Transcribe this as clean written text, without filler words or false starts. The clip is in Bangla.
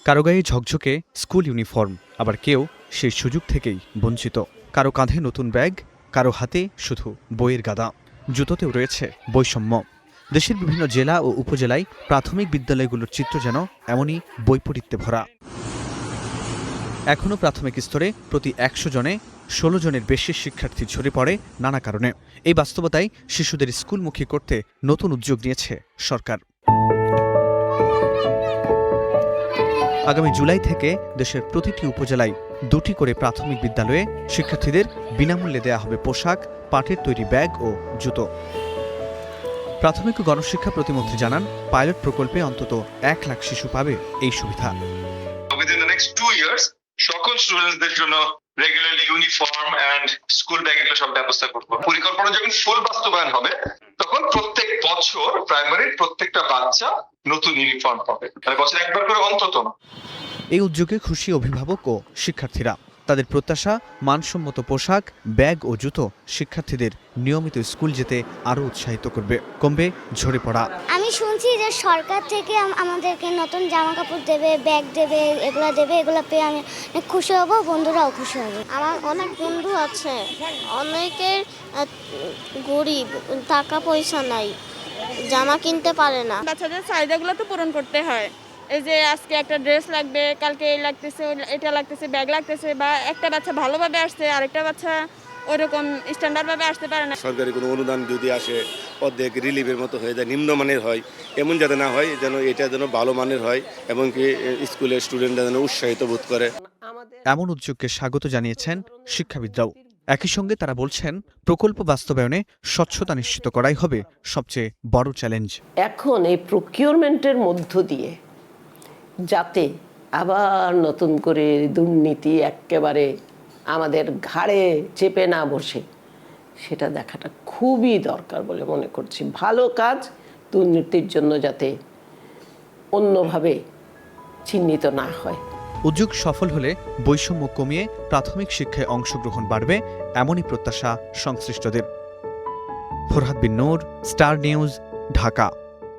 কারো গায়ে ঝকঝকে স্কুল ইউনিফর্ম, আবার কেউ সেই সুযোগ থেকেই বঞ্চিত। কারো কাঁধে নতুন ব্যাগ, কারো হাতে শুধু বইয়ের গাদা। জুতোতেও রয়েছে বৈষম্য। দেশের বিভিন্ন জেলা ও উপজেলায় প্রাথমিক বিদ্যালয়গুলোর চিত্র যেন এমনই বৈপরীত্যে ভরা। এখনও প্রাথমিক স্তরে প্রতি ১০০ জনে ১৬ জনের বেশি শিক্ষার্থী ঝরে পড়ে নানা কারণে। এই বাস্তবতায় শিশুদের স্কুলমুখী করতে নতুন উদ্যোগ নিয়েছে সরকার। আগামী জুলাই থেকে দেশের প্রতিটি উপজেলায় ২টি করে প্রাথমিক বিদ্যালয়ে শিক্ষার্থীদের বিনামূল্যে দেয়া হবে পোশাক, পাটের তৈরি ব্যাগ ও জুতো। প্রাথমিক ও গণশিক্ষা প্রতিমন্ত্রী জানান, পাইলট প্রকল্পে অন্তত ১ লাখ শিশু পাবে এই সুবিধা। সকল স্টুডেন্টসদের জন্য regularly uniform and school bag এগুলো সব ব্যবস্থা করব। পরিকল্পনা যখন ফুল বাস্তবায়ন হবে তখন প্রত্যেক বছর প্রাইমারির প্রত্যেকটা বাচ্চা নতুন ইউনিফর্ম পাবে, মানে বছরে একবার করে অন্তত। এই উদ্যোগে খুশি অভিভাবক ও শিক্ষার্থীরা। তাদের প্রত্যাশা, মানসম্মত পোশাক, ব্যাগ ও জুতো শিক্ষার্থীদের নিয়মিত স্কুল যেতে আরও উৎসাহিত করবে, কমবে ঝরে পড়া। আমি শুনছি যে সরকার থেকে আমাদেরকে নতুন জামা কাপড় দেবে, ব্যাগ দেবে, এগুলো পেয়ে আমি খুশি হব, বন্ধুরাও খুশি হবে। আমার অনেক বন্ধু আছে, অনেকের গরিব, টাকা পয়সা নাই, জামা কিনতে পারে না। বাচ্চাদের চাহিদাগুলো তো পূরণ করতে হয়। এই যে আজকে একটা ড্রেস লাগবে, কালকে এই লাগতেছে, এটা লাগতেছে, ব্যাগ লাগতেছে, বা একটা বাচ্চা ভালোভাবে আসছে, আরেকটা বাচ্চা ওইরকম স্ট্যান্ডার্ডভাবে আসতে পারে না। সরকারি কোনো অনুদান যদি আসে অর্ধেক রিলিফের মতো হয়ে যায়, নিম্নমানের হয়, এমন যাতে না হয়, যেন এটা যেন ভালো মানের হয় এবং কি স্কুলের স্টুডেন্টরা যেন উৎসাহিত বোধ করে। এমন উদ্যোগকে স্বাগত জানিয়েছেন শিক্ষাবিদরাও। একই সঙ্গে তারা বলছেন, প্রকল্প বাস্তবায়নে স্বচ্ছতা নিশ্চিত করাই হবে সবচেয়ে বড় চ্যালেঞ্জ। এখন এই প্রকিউরমেন্টের মধ্য দিয়ে যাতে আবার নতুন করে দুর্নীতি একেবারে আমাদের ঘাড়ে চেপে না বসে, সেটা দেখাটা খুবই দরকার বলে মনে করছি। ভালো কাজ দুর্নীতির জন্য যাতে অন্যভাবে চিহ্নিত না হয়। উদ্যোগ সফল হলে বৈষম্য কমিয়ে প্রাথমিক শিক্ষায় অংশগ্রহণ বাড়বে, এমনই প্রত্যাশা সংশ্লিষ্টদের। ফরহাদ বিন নূর, স্টার নিউজ, ঢাকা।